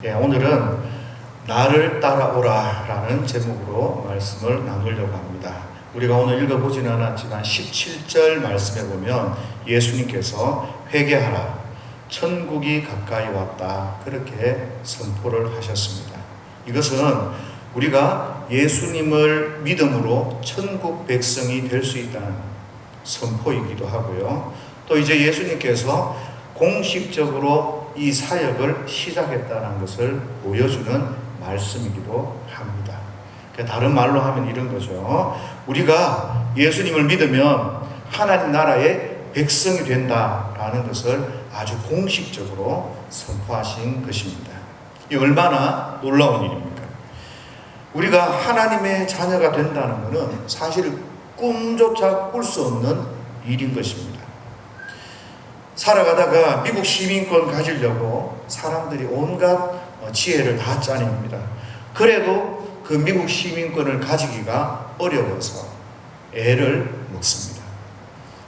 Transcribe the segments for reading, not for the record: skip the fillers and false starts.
오늘은 나를 따라오라 라는 제목으로 말씀을 나누려고 합니다. 우리가 오늘 읽어보지는 않았지만 17절 말씀에 보면 예수님께서 회개하라, 천국이 가까이 왔다, 그렇게 선포를 하셨습니다. 이것은 우리가 예수님을 믿음으로 천국 백성이 될 수 있다는 선포이기도 하고요. 또 이제 예수님께서 공식적으로 이 사역을 시작했다는 것을 보여주는 말씀이기도 합니다. 다른 말로 하면 이런 거죠. 우리가 예수님을 믿으면 하나님 나라의 백성이 된다라는 것을 아주 공식적으로 선포하신 것입니다. 이 얼마나 놀라운 일입니까? 우리가 하나님의 자녀가 된다는 것은 사실 꿈조차 꿀 수 없는 일인 것입니다. 살아가다가 미국 시민권 가지려고 사람들이 온갖 지혜를 다 짜냅니다. 그래도 그 미국 시민권을 가지기가 어려워서 애를 먹습니다.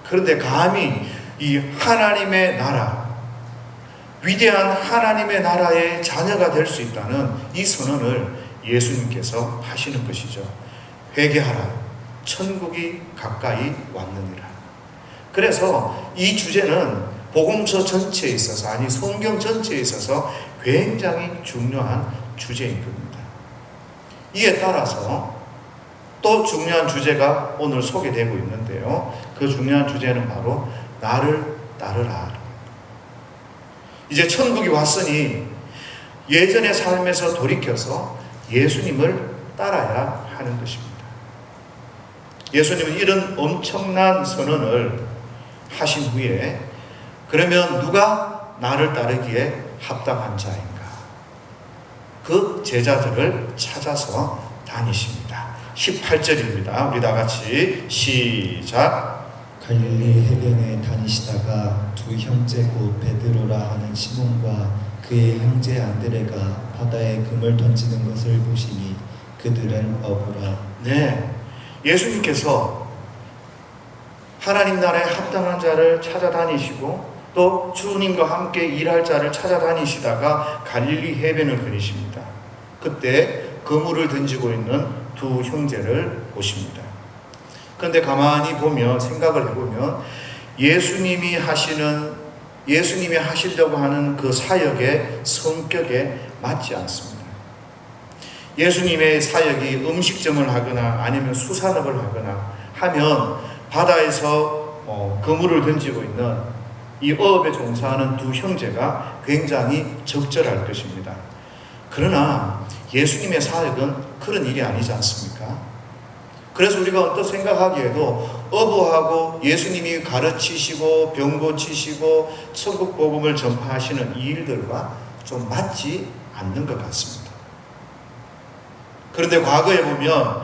그런데 감히 이 하나님의 나라, 위대한 하나님의 나라의 자녀가 될 수 있다는 이 선언을 예수님께서 하시는 것이죠. 회개하라, 천국이 가까이 왔느니라. 그래서 이 주제는 복음서 전체에 있어서, 아니 성경 전체에 있어서 굉장히 중요한 주제인 겁니다. 이에 따라서 또 중요한 주제가 오늘 소개되고 있는데요. 그 중요한 주제는 바로 나를 따르라. 이제 천국이 왔으니 예전의 삶에서 돌이켜서 예수님을 따라야 하는 것입니다. 예수님은 이런 엄청난 선언을 하신 후에 그러면 누가 나를 따르기에 합당한 자인가? 그 제자들을 찾아서 다니십니다. 18절입니다. 우리 다 같이 시작. 갈릴리 해변에 다니시다가 두 형제 곧 베드로라 하는 시몬과 그의 형제 안드레가 바다에 금을 던지는 것을 보시니 그들은 어부라. 네, 예수님께서 하나님 나라에 합당한 자를 찾아다니시고 또 주님과 함께 일할 자를 찾아다니시다가 갈릴리 해변을 거니십니다. 그때 그물을 던지고 있는 두 형제를 보십니다. 그런데 가만히 보면, 생각을 해보면 예수님이 하시려고 하는 그 사역의 성격에 맞지 않습니다. 예수님의 사역이 음식점을 하거나 아니면 수산업을 하거나 하면 바다에서 그물을 던지고 있는 이 어업에 종사하는 두 형제가 굉장히 적절할 것입니다. 그러나 예수님의 사역은 그런 일이 아니지 않습니까? 그래서 우리가 언뜻 생각하기에도 어부하고 예수님이 가르치시고 병 고치시고 천국 복음을 전파하시는 이 일들과 좀 맞지 않는 것 같습니다. 그런데 과거에 보면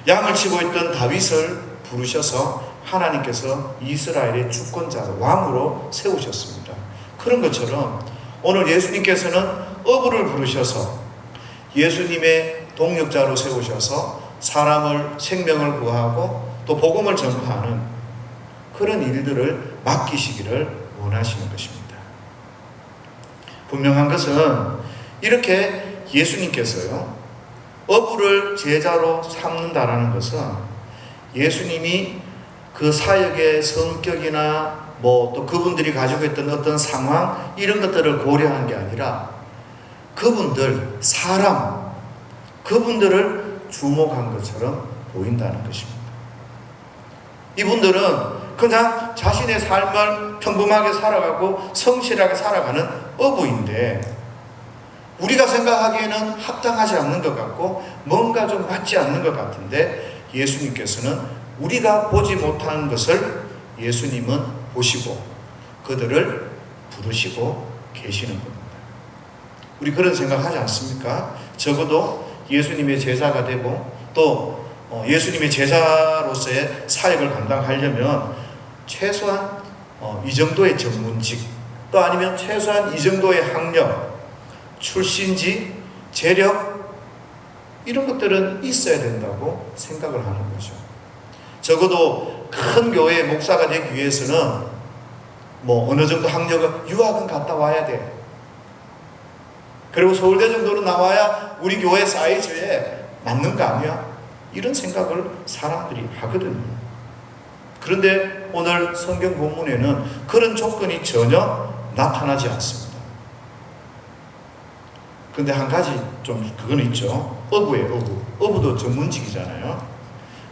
양을 치고 있던 다윗을 부르셔서 하나님께서 이스라엘의 주권자로, 왕으로 세우셨습니다. 그런 것처럼 오늘 예수님께서는 어부를 부르셔서 예수님의 동역자로 세우셔서 사람을, 생명을 구하고 또 복음을 전파하는 그런 일들을 맡기시기를 원하시는 것입니다. 분명한 것은 이렇게 예수님께서요, 어부를 제자로 삼는다라는 것은 예수님이 그 사역의 성격이나 또 그분들이 가지고 있던 어떤 상황, 이런 것들을 고려한 게 아니라 그분들, 사람, 그분들을 주목한 것처럼 보인다는 것입니다. 이분들은 그냥 자신의 삶을 평범하게 살아가고 성실하게 살아가는 어부인데 우리가 생각하기에는 합당하지 않는 것 같고 뭔가 좀 맞지 않는 것 같은데 예수님께서는 우리가 보지 못한 것을 예수님은 보시고 그들을 부르시고 계시는 겁니다. 우리 그런 생각하지 않습니까? 적어도 예수님의 제자가 되고 또 예수님의 제자로서의 사역을 감당하려면 최소한 이 정도의 전문직, 또 아니면 최소한 이 정도의 학력, 출신지, 재력, 이런 것들은 있어야 된다고 생각을 하는 거죠. 적어도 큰 교회의 목사가 되기 위해서는 어느 정도 학력은 유학은 갔다 와야 돼. 그리고 서울대 정도로 나와야 우리 교회 사이즈에 맞는 거 아니야? 이런 생각을 사람들이 하거든요. 그런데 오늘 성경 본문에는 그런 조건이 전혀 나타나지 않습니다. 그런데 한 가지 좀 그건 있죠. 어부예요, 어부. 어부도 전문직이잖아요.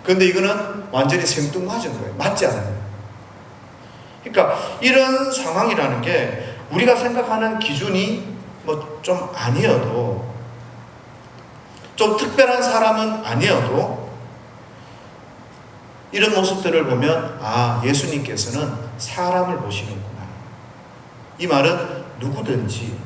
그런데 이거는 완전히 생뚱맞은 거예요. 맞지 않는 거예요. 그러니까 이런 상황이라는 게 우리가 생각하는 기준이 뭐 좀 아니어도, 좀 특별한 사람은 아니어도 이런 모습들을 보면 아, 예수님께서는 사람을 보시는구나. 이 말은 누구든지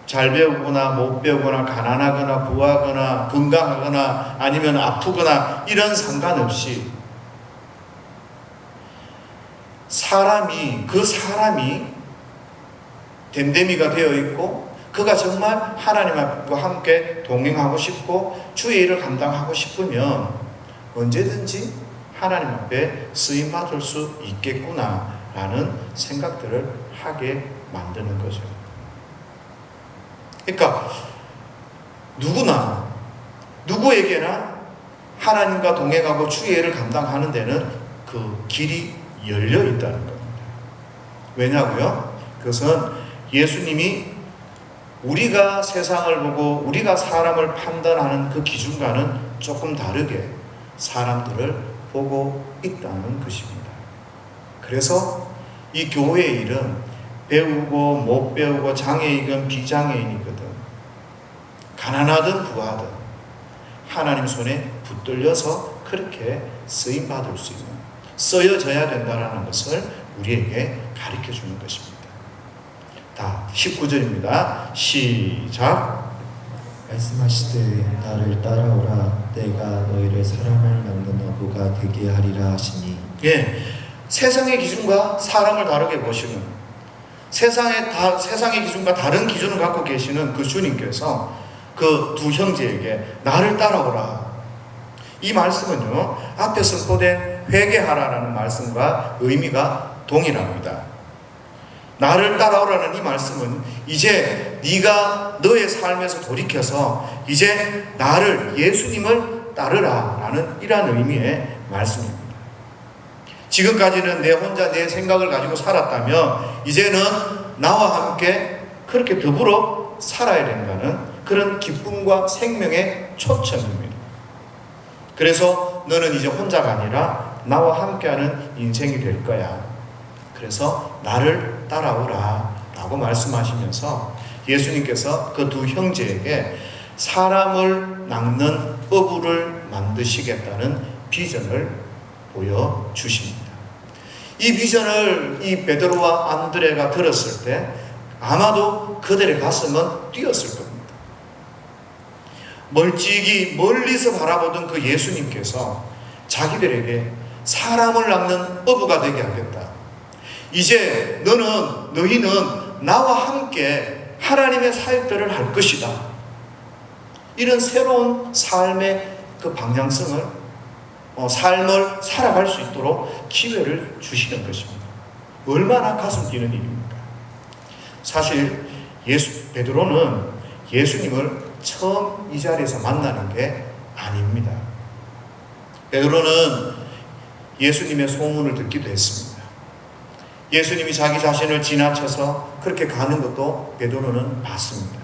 잘 배우거나 못 배우거나 가난하거나 부하거나 건강하거나 아니면 아프거나 이런 상관없이 그 사람이 됨됨이가 되어 있고 그가 정말 하나님과 함께 동행하고 싶고 주의 일을 감당하고 싶으면 언제든지 하나님 앞에 쓰임받을 수 있겠구나라는 생각들을 하게 만드는 거죠. 그러니까 누구에게나 하나님과 동행하고 주의 일을 감당하는 데는 그 길이 열려 있다는 겁니다. 왜냐고요? 그것은 예수님이 우리가 세상을 보고 우리가 사람을 판단하는 그 기준과는 조금 다르게 사람들을 보고 있다는 것입니다. 그래서 이 교회의 일은 배우고 못 배우고 장애이건 비장애인이거든 가난하든 부하든 하나님 손에 붙들려서 그렇게 쓰임받을 수 있는, 쓰여져야 된다는 것을 우리에게 가르쳐 주는 것입니다. 다 19절입니다. 시작. 말씀하시되 나를 따라오라 내가 너희를 사람을 낚는 어부가 되게 하리라 하시니. 예, 세상의 기준과 사람을 다르게 보시는, 세상의 기준과 다른 기준을 갖고 계시는 그 주님께서 그 두 형제에게 나를 따라오라, 이 말씀은요 앞에 선포된 회개하라라는 말씀과 의미가 동일합니다. 나를 따라오라는 이 말씀은 이제 네가 너의 삶에서 돌이켜서 이제 나를, 예수님을 따르라 라는 이러한 의미의 말씀입니다. 지금까지는 내 혼자 내 생각을 가지고 살았다면 이제는 나와 함께 그렇게 더불어 살아야 된다는 그런 기쁨과 생명의 초청입니다. 그래서 너는 이제 혼자가 아니라 나와 함께하는 인생이 될 거야. 그래서 나를 따라오라 라고 말씀하시면서 예수님께서 그 두 형제에게 사람을 낚는 어부를 만드시겠다는 비전을 보여주십니다. 이 비전을 이 베드로와 안드레가 들었을 때 아마도 그들의 가슴은 뛰었을 겁니다. 멀리서 바라보던 그 예수님께서 자기들에게 사람을 낚는 어부가 되게 하겠다. 이제 너희는 나와 함께 하나님의 사역들을 할 것이다. 이런 새로운 삶의 그 방향성을, 삶을 살아갈 수 있도록 기회를 주시는 것입니다. 얼마나 가슴 뛰는 일입니까? 사실 베드로는 예수님을 처음 이 자리에서 만나는 게 아닙니다. 베드로는 예수님의 소문을 듣기도 했습니다. 예수님이 자기 자신을 지나쳐서 그렇게 가는 것도 베드로는 봤습니다.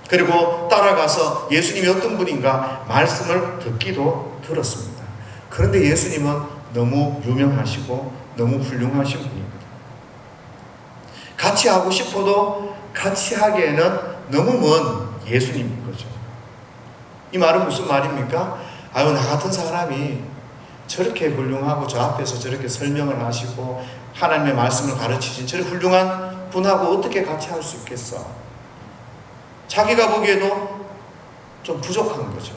그리고 따라가서 예수님이 어떤 분인가 말씀을 듣기도 들었습니다. 그런데 예수님은 너무 유명하시고 너무 훌륭하신 분입니다. 같이 하고 싶어도 같이 하기에는 너무 먼 예수님인 거죠. 이 말은 무슨 말입니까? 나 같은 사람이 저렇게 훌륭하고 저 앞에서 저렇게 설명을 하시고 하나님의 말씀을 가르치신 저렇게 훌륭한 분하고 어떻게 같이 할 수 있겠어? 자기가 보기에도 좀 부족한 거죠.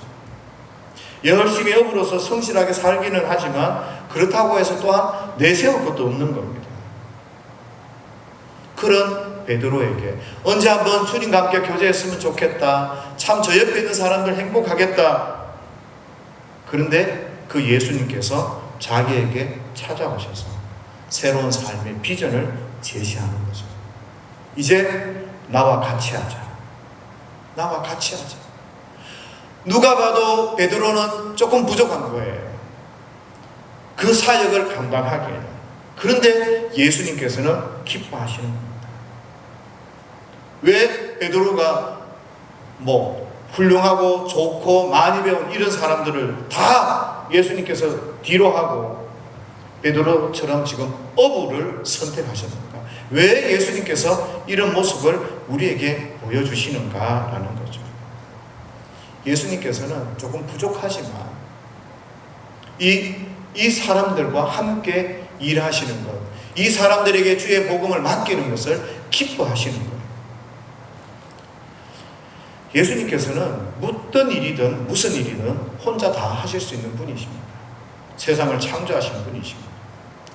열심히 어부로서 성실하게 살기는 하지만 그렇다고 해서 또한 내세울 것도 없는 겁니다. 그런 베드로에게 언제 한번 주님과 함께 교제했으면 좋겠다. 참 저 옆에 있는 사람들 행복하겠다. 그런데 그 예수님께서 자기에게 찾아오셔서 새로운 삶의 비전을 제시하는 거죠. 이제 나와 같이 하자. 나와 같이 하자. 누가 봐도 베드로는 조금 부족한 거예요. 그 사역을 감당하기에는. 그런데 예수님께서는 기뻐하시는 겁니다. 왜 베드로가 훌륭하고 좋고 많이 배운 이런 사람들을 다 예수님께서 뒤로 하고 베드로처럼 지금 어부를 선택하셨는가? 왜 예수님께서 이런 모습을 우리에게 보여주시는가라는 거죠. 예수님께서는 조금 부족하지만 이 사람들과 함께 일하시는 것, 이 사람들에게 주의 복음을 맡기는 것을 기뻐하시는 거예요. 예수님께서는 어떤 일이든 무슨 일이든 혼자 다 하실 수 있는 분이십니다. 세상을 창조하신 분이십니다.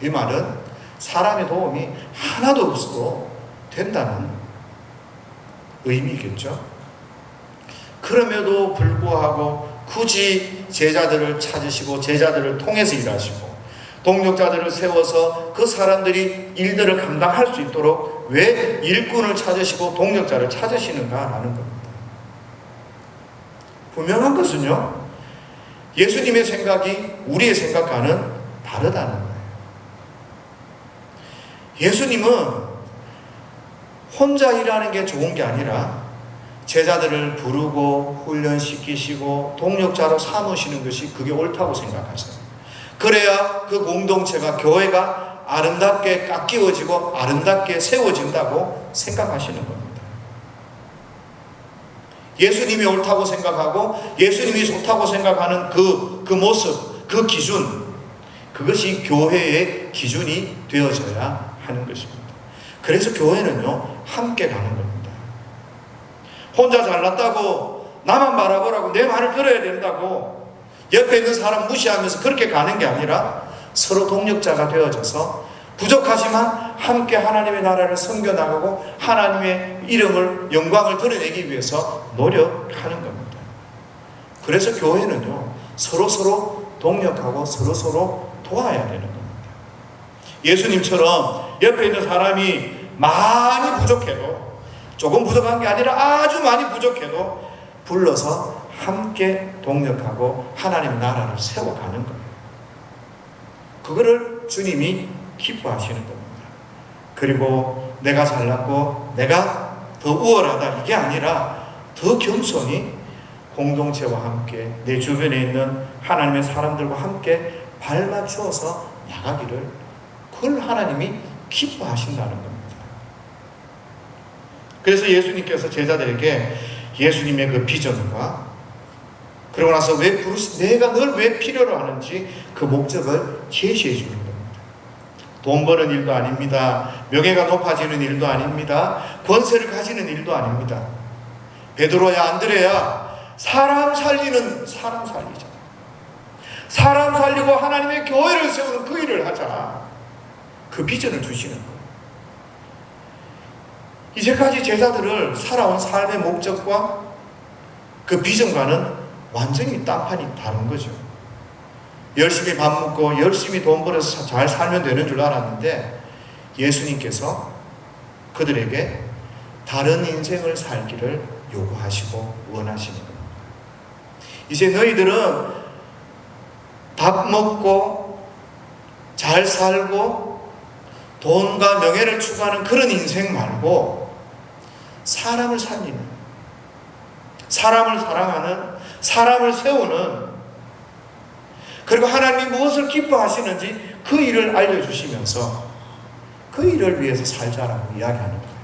이 말은 사람의 도움이 하나도 없어도 된다는 의미겠죠. 그럼에도 불구하고 굳이 제자들을 찾으시고 제자들을 통해서 일하시고 동력자들을 세워서 그 사람들이 일들을 감당할 수 있도록 왜 일꾼을 찾으시고 동력자를 찾으시는가라는 겁니다. 분명한 것은요, 예수님의 생각이 우리의 생각과는 다르다는 거예요. 예수님은 혼자 일하는 게 좋은 게 아니라 제자들을 부르고 훈련시키시고 동력자로 삼으시는 것이 그게 옳다고 생각하세요. 그래야 그 공동체가, 교회가 아름답게 깎이워지고 아름답게 세워진다고 생각하시는 겁니다. 예수님이 옳다고 생각하고 예수님이 좋다고 생각하는 그 모습, 그 기준, 그것이 교회의 기준이 되어져야 하는 것입니다. 그래서 교회는요, 함께 가는 겁니다. 혼자 잘났다고 나만 바라보라고 내 말을 들어야 된다고 옆에 있는 사람 무시하면서 그렇게 가는 게 아니라 서로 동력자가 되어져서 부족하지만 함께 하나님의 나라를 섬겨나가고 하나님의 이름을, 영광을 드러내기 위해서 노력하는 겁니다. 그래서 교회는요, 서로 동력하고 서로 도와야 되는 겁니다. 예수님처럼 옆에 있는 사람이 많이 부족해도, 조금 부족한 게 아니라 아주 많이 부족해도 불러서 함께 동력하고 하나님의 나라를 세워가는 거예요. 그거를 주님이 기뻐하시는 겁니다. 그리고 내가 잘났고 내가 더 우월하다 이게 아니라 더 겸손히 공동체와 함께 내 주변에 있는 하나님의 사람들과 함께 발맞추어서 나가기를, 그걸 하나님이 기뻐하신다는 겁니다. 그래서 예수님께서 제자들에게 예수님의 그 비전과 그러고 나서 내가 널 왜 필요로 하는지 그 목적을 제시해 주는 겁니다. 돈 버는 일도 아닙니다. 명예가 높아지는 일도 아닙니다. 권세를 가지는 일도 아닙니다. 베드로야, 안드레야, 사람 살리자. 사람 살리고 하나님의 교회를 세우는 그 일을 하자. 그 비전을 두시는 거예요. 이제까지 제자들을 살아온 삶의 목적과 그 비전과는 완전히 딴판이 다른 거죠. 열심히 밥 먹고 열심히 돈 벌어서 잘 살면 되는 줄 알았는데 예수님께서 그들에게 다른 인생을 살기를 요구하시고 원하시는 겁니다. 이제 너희들은 밥 먹고 잘 살고 돈과 명예를 추구하는 그런 인생 말고 사람을 살리는, 사람을 사랑하는, 사람을 세우는, 그리고 하나님이 무엇을 기뻐하시는지 그 일을 알려주시면서 그 일을 위해서 살자라고 이야기하는 거예요.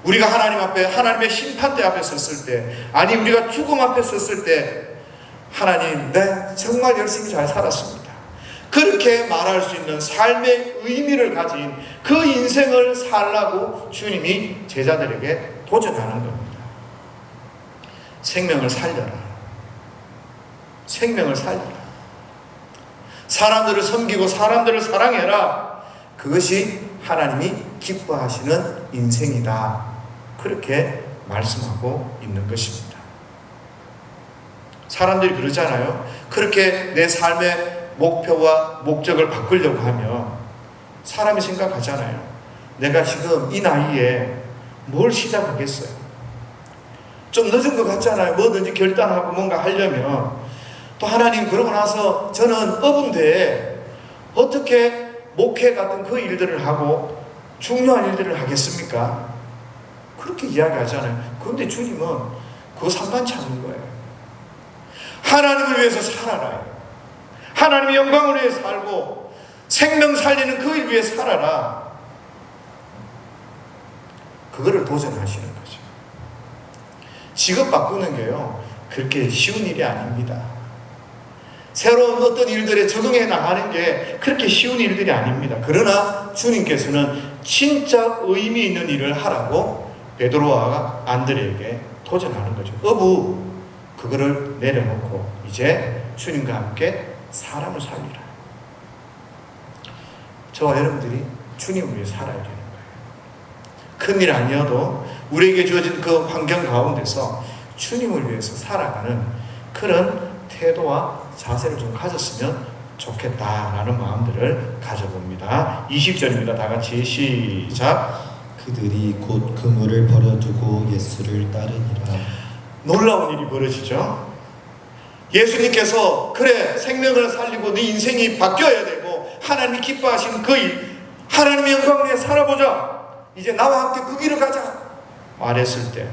우리가 하나님 앞에, 하나님의 심판대 앞에 섰을 때, 아니 우리가 죽음 앞에 섰을 때 하나님, 네, 정말 열심히 잘 살았습니다, 그렇게 말할 수 있는 삶의 의미를 가진 그 인생을 살라고 주님이 제자들에게 도전하는 겁니다. 생명을 살려라. 생명을 살려라. 사람들을 섬기고 사람들을 사랑해라. 그것이 하나님이 기뻐하시는 인생이다. 그렇게 말씀하고 있는 것입니다. 사람들이 그러잖아요. 그렇게 내 삶의 목표와 목적을 바꾸려고 하면 사람이 생각하잖아요. 내가 지금 이 나이에 뭘 시작하겠어요? 좀 늦은 것 같잖아요. 뭐든지 결단하고 뭔가 하려면. 또 하나님, 그러고 나서 저는 어부인데 어떻게 목회 같은 그 일들을 하고 중요한 일들을 하겠습니까? 그렇게 이야기하잖아요. 그런데 주님은 그거 상관치 않는 거예요. 하나님을 위해서 살아라. 하나님의 영광을 위해 살고 생명 살리는 그 일 위해 살아라. 그거를 도전하시는 거죠. 직업 바꾸는 게요, 그렇게 쉬운 일이 아닙니다. 새로운 어떤 일들에 적응해 나가는 게 그렇게 쉬운 일들이 아닙니다. 그러나 주님께서는 진짜 의미 있는 일을 하라고 베드로와 안드레에게 도전하는 거죠. 어부, 그거를 내려놓고 이제 주님과 함께 사람을 살리라. 저와 여러분들이 주님을 위해 살아야 되는 거예요. 큰일 아니어도 우리에게 주어진 그 환경 가운데서 주님을 위해서 살아가는 그런 태도와 자세를 좀 가졌으면 좋겠다라는 마음들을 가져봅니다. 20절입니다. 다 같이 시작. 그들이 곧 그물을 버려두고 예수를 따르니라. 놀라운 일이 벌어지죠. 예수님께서 그래, 생명을 살리고 네 인생이 바뀌어야 되고 하나님이 기뻐하시는 그 일, 하나님의 영광을 위해 살아보자, 이제 나와 함께 그 길을 가자 말했을 때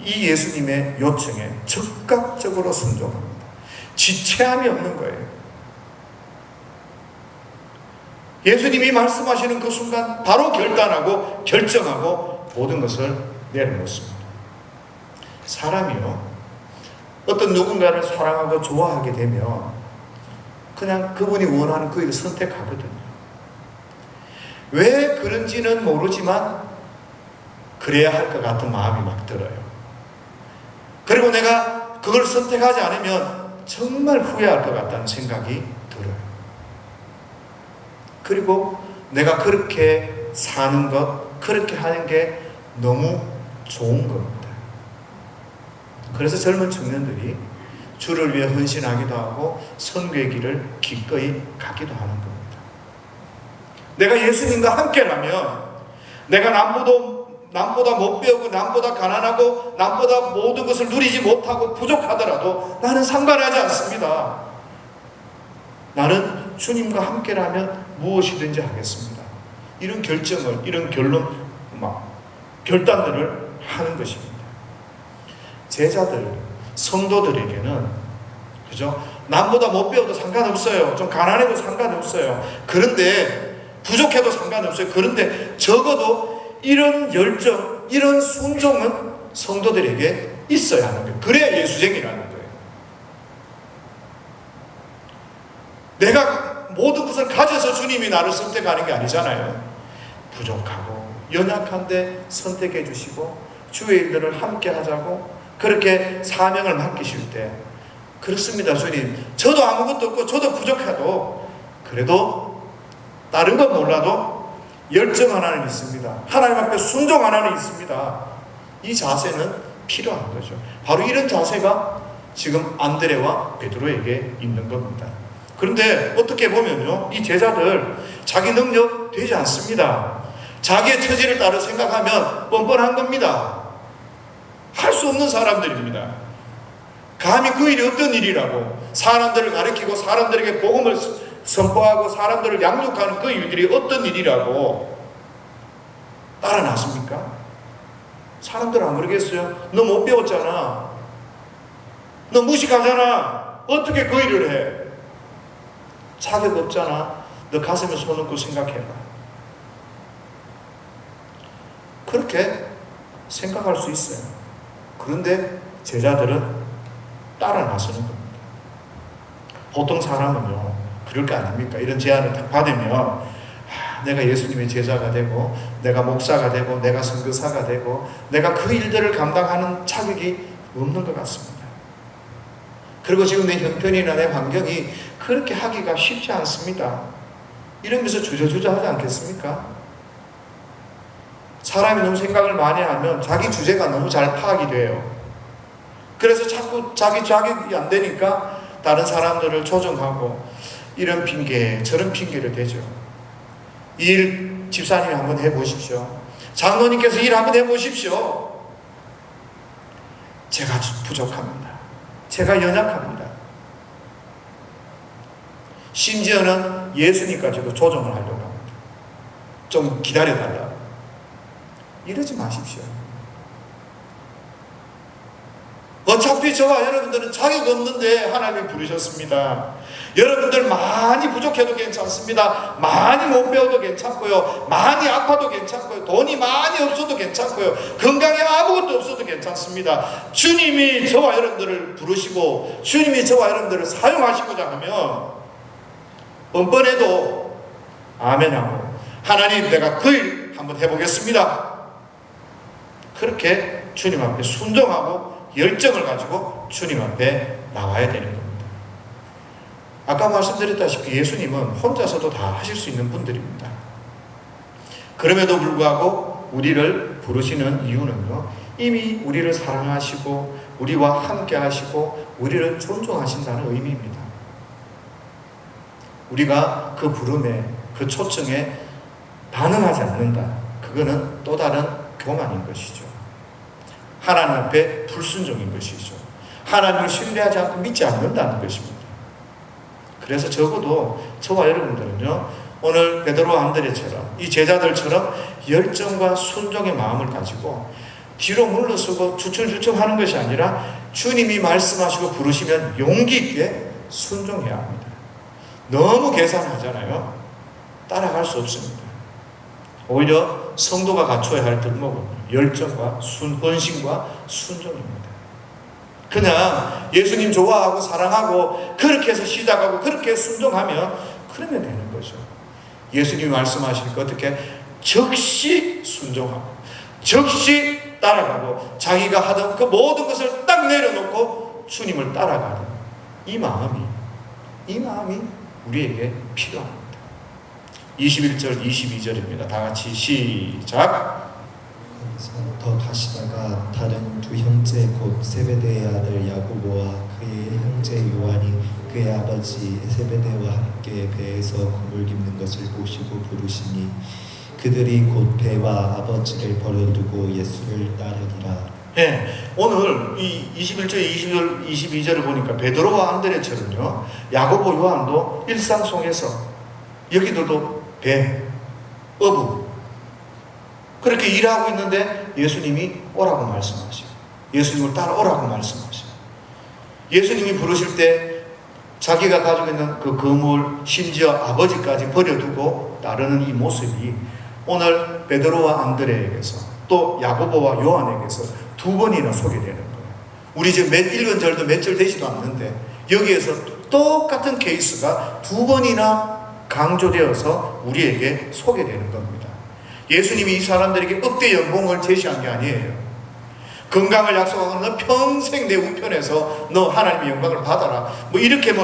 이 예수님의 요청에 즉각적으로 순종합니다. 지체함이 없는 거예요. 예수님이 말씀하시는 그 순간 바로 결단하고 결정하고 모든 것을 내려놓습니다. 사람이요, 어떤 누군가를 사랑하고 좋아하게 되면 그냥 그분이 원하는 그 일을 선택하거든요. 왜 그런지는 모르지만 그래야 할 것 같은 마음이 막 들어요. 그리고 내가 그걸 선택하지 않으면 정말 후회할 것 같다는 생각이 들어요. 그리고 내가 그렇게 사는 것, 그렇게 하는 게 너무 좋은 겁니다. 그래서 젊은 청년들이 주를 위해 헌신하기도 하고 선교의 길을 기꺼이 가기도 하는 겁니다. 내가 예수님과 함께라면 내가 남보다 못 배우고 남보다 가난하고 남보다 모든 것을 누리지 못하고 부족하더라도 나는 상관하지 않습니다. 나는 주님과 함께라면 무엇이든지 하겠습니다. 이런 결정을, 이런 결단들을 하는 것입니다. 제자들, 성도들에게는, 그죠? 남보다 못 배워도 상관없어요. 좀 가난해도 상관없어요. 그런데 부족해도 상관없어요. 그런데 적어도 이런 열정, 이런 순종은 성도들에게 있어야 하는 거예요. 그래야 예수쟁이라는 거예요. 내가 모든 것을 가져서 주님이 나를 선택하는 게 아니잖아요. 부족하고 연약한데 선택해 주시고 주의 일들을 함께 하자고 그렇게 사명을 맡기실 때, 그렇습니다 주님, 저도 아무것도 없고 저도 부족해도 그래도 다른 건 몰라도 열정 하나는 있습니다. 하나님 앞에 순종 하나는 있습니다. 이 자세는 필요한 거죠. 바로 이런 자세가 지금 안드레와 베드로에게 있는 겁니다. 그런데 어떻게 보면요, 이 제자들 자기 능력 되지 않습니다. 자기의 처지를 따로 생각하면 뻔뻔한 겁니다. 할 수 없는 사람들입니다. 감히 그 일이 어떤 일이라고, 사람들을 가르치고 사람들에게 복음을 선포하고 사람들을 양육하는 그 일들이 어떤 일이라고 따라 나섭니까? 사람들 안 그러겠어요? 너 못 배웠잖아. 너 무식하잖아. 어떻게 그 일을 해? 자격 없잖아. 너 가슴에 손 얹고 생각해봐. 그렇게 생각할 수 있어요. 그런데 제자들은 따라 나서는 겁니다. 보통 사람은요, 그럴 거 아닙니까? 이런 제안을 딱 받으면 내가 예수님의 제자가 되고 내가 목사가 되고 내가 선교사가 되고 내가 그 일들을 감당하는 자격이 없는 것 같습니다. 그리고 지금 내 형편이나 내 환경이 그렇게 하기가 쉽지 않습니다. 이러면서 주저주저 하지 않겠습니까? 사람이 너무 생각을 많이 하면 자기 주제가 너무 잘 파악이 돼요. 그래서 자꾸 자기 자격이 안 되니까 다른 사람들을 조정하고 이런 핑계 저런 핑계를 대죠. 이 일 집사님이 한번 해보십시오. 장로님께서 일 한번 해보십시오. 제가 부족합니다. 제가 연약합니다. 심지어는 예수님까지도 조정을 하려고 합니다. 좀 기다려달라. 이러지 마십시오. 어차피 저와 여러분들은 자격 없는데 하나님이 부르셨습니다. 여러분들 많이 부족해도 괜찮습니다. 많이 못 배워도 괜찮고요. 많이 아파도 괜찮고요. 돈이 많이 없어도 괜찮고요. 건강에 아무것도 없어도 괜찮습니다. 주님이 저와 여러분들을 부르시고 주님이 저와 여러분들을 사용하시고자 하면 뻔뻔해도 아멘하고 하나님 내가 그 일 한번 해보겠습니다. 그렇게 주님 앞에 순종하고 열정을 가지고 주님 앞에 나와야 되는 겁니다. 아까 말씀드렸다시피 예수님은 혼자서도 다 하실 수 있는 분들입니다. 그럼에도 불구하고 우리를 부르시는 이유는요, 이미 우리를 사랑하시고 우리와 함께 하시고 우리를 존중하신다는 의미입니다. 우리가 그 부름에, 그 초청에 반응하지 않는다. 그거는 또 다른 교만인 것이죠. 하나님 앞에 불순종인 것이죠. 하나님을 신뢰하지 않고 믿지 않는다는 것입니다. 그래서 적어도 저와 여러분들은요, 오늘 베드로와 안드레처럼 이 제자들처럼 열정과 순종의 마음을 가지고 뒤로 물러서고 주춤주춤 하는 것이 아니라 주님이 말씀하시고 부르시면 용기 있게 순종해야 합니다. 너무 계산하잖아요. 따라갈 수 없습니다. 오히려 성도가 갖춰야 할 덕목은 열정과 헌신과 순종입니다. 그냥 예수님 좋아하고 사랑하고 그렇게 해서 시작하고 그렇게 순종하면 그러면 되는 거죠. 예수님이 말씀하시니까 어떻게 적시 순종하고 적시 따라가고 자기가 하던 그 모든 것을 딱 내려놓고 주님을 따라가는 이 마음이 우리에게 필요합니다. 21절 22절입니다. 다 같이 시작. 거기서 더 가시다가 다른 두 형제 곧 세베대의 아들 야고보와 그의 형제 요한이 그의 아버지 세베대와 함께 배에서 그물 깁는 것을 보시고 부르시니 그들이 곧 배와 아버지를 버려두고 예수를 따르니라. 네, 오늘 이 21절 22절을 보니까 베드로와 안드레처럼요, 야고보 요한도 일상 속에서 여기들도 배, 어부 그렇게 일하고 있는데 예수님이 오라고 말씀하시고 예수님을 따라오라고 말씀하시고 예수님이 부르실 때 자기가 가지고 있는 그 그물 심지어 아버지까지 버려두고 따르는 이 모습이 오늘 베드로와 안드레에게서 또 야고보와 요한에게서 두 번이나 소개되는 거예요. 우리 지금 읽은 절도 몇 절 되지도 않는데 여기에서 똑같은 케이스가 두 번이나 강조되어서 우리에게 소개되는 겁니다. 예수님이 이 사람들에게 억대 연봉을 제시한 게 아니에요. 건강을 약속하고 너 평생 내 우편에서 너 하나님의 영광을 받아라 뭐 이렇게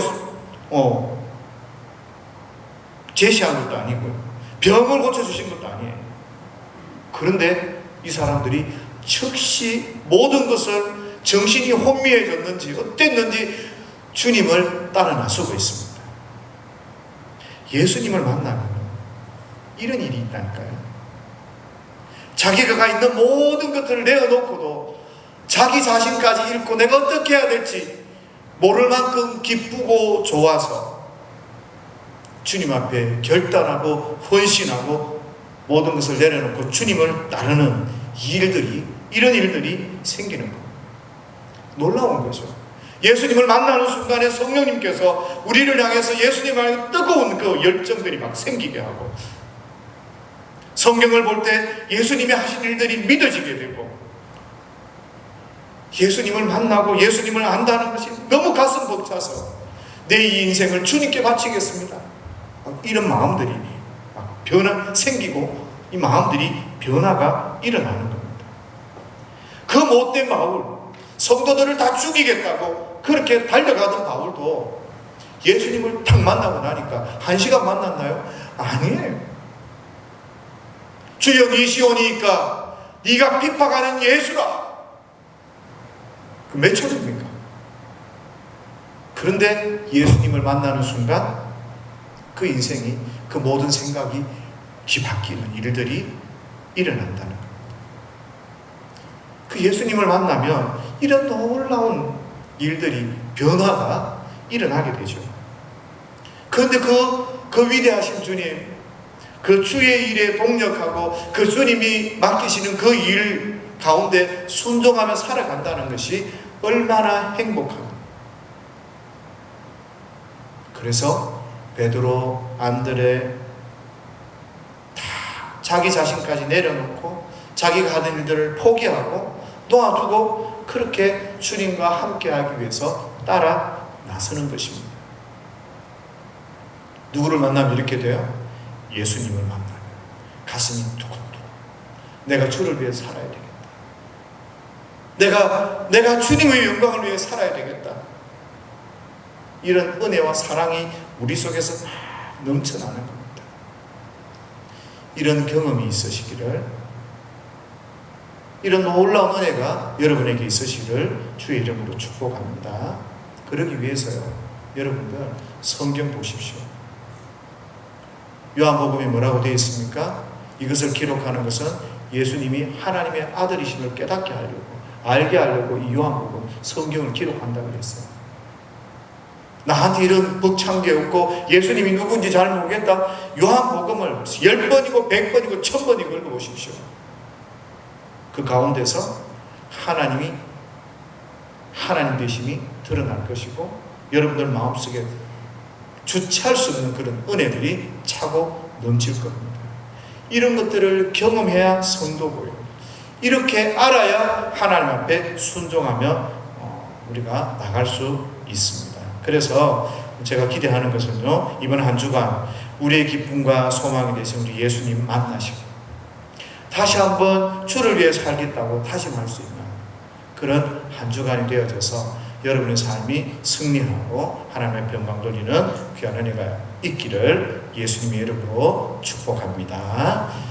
제시한 것도 아니고요. 병을 고쳐주신 것도 아니에요. 그런데 이 사람들이 즉시 모든 것을 정신이 혼미해졌는지 어땠는지 주님을 따라 나서고 있습니다. 예수님을 만나면 이런 일이 있다니까요. 자기가 있는 모든 것들을 내어놓고도 자기 자신까지 잃고 내가 어떻게 해야 될지 모를 만큼 기쁘고 좋아서 주님 앞에 결단하고 헌신하고 모든 것을 내려놓고 주님을 따르는 이런 일들이 생기는 겁니다. 놀라운 거죠. 예수님을 만나는 순간에 성령님께서 우리를 향해서 예수님의 뜨거운 그 열정들이 막 생기게 하고 성경을 볼 때 예수님이 하신 일들이 믿어지게 되고 예수님을 만나고 예수님을 안다는 것이 너무 가슴 벅차서 내 이 인생을 주님께 바치겠습니다. 이런 마음들이 막 생기고 이 마음들이 변화가 일어나는 겁니다. 그 못된 바울, 성도들을 다 죽이겠다고 그렇게 달려가던 바울도 예수님을 딱 만나고 나니까 1시간 만났나요? 아니에요. 주여 니시오니까 네가 핍박하는 예수라. 그 몇 초입니까? 그런데 예수님을 만나는 순간 그 인생이 그 모든 생각이 뒤바뀌는 일들이 일어난다는 거예요. 예수님을 만나면 이런 놀라운 일들이, 변화가 일어나게 되죠. 그런데 그 위대하신 주님, 그 주의 일에 동력하고 그 주님이 맡기시는 그 일 가운데 순종하며 살아간다는 것이 얼마나 행복한가. 그래서 베드로, 안드레 다 자기 자신까지 내려놓고 자기가 하는 일들을 포기하고 놓아두고 그렇게 주님과 함께하기 위해서 따라 나서는 것입니다. 누구를 만나면 이렇게 돼요? 예수님을 만나면 가슴이 두근두근. 내가 주를 위해 살아야 되겠다. 내가 주님의 영광을 위해 살아야 되겠다. 이런 은혜와 사랑이 우리 속에서 막 넘쳐나는 겁니다. 이런 경험이 있으시기를, 이런 놀라운 은혜가 여러분에게 있으시기를 주의 이름으로 축복합니다. 그러기 위해서요, 여러분들 성경 보십시오. 요한복음이 뭐라고 되어 있습니까? 이것을 기록하는 것은 예수님이 하나님의 아들이심을 깨닫게 하려고, 알게 하려고 이 요한복음 성경을 기록한다고 그랬어요. 나한테 이런 벅찬 게 없고 예수님이 누군지 잘 모르겠다. 요한복음을 10번이고 100번이고 1000번이고 읽어보십시오. 그 가운데서 하나님이 하나님 되심이 드러날 것이고 여러분들 마음속에 주체할 수 없는 그런 은혜들이 차고 넘칠 겁니다. 이런 것들을 경험해야 성도고요. 이렇게 알아야 하나님 앞에 순종하며 우리가 나갈 수 있습니다. 그래서 제가 기대하는 것은요, 이번 한 주간 우리의 기쁨과 소망이 되신 우리 예수님 만나시고 다시 한번 주를 위해 살겠다고 다짐할 수 있는 그런 한 주간이 되어져서 여러분의 삶이 승리하고 하나님의 영광 돌리는 귀한 은혜가 있기를 예수님의 이름으로 축복합니다.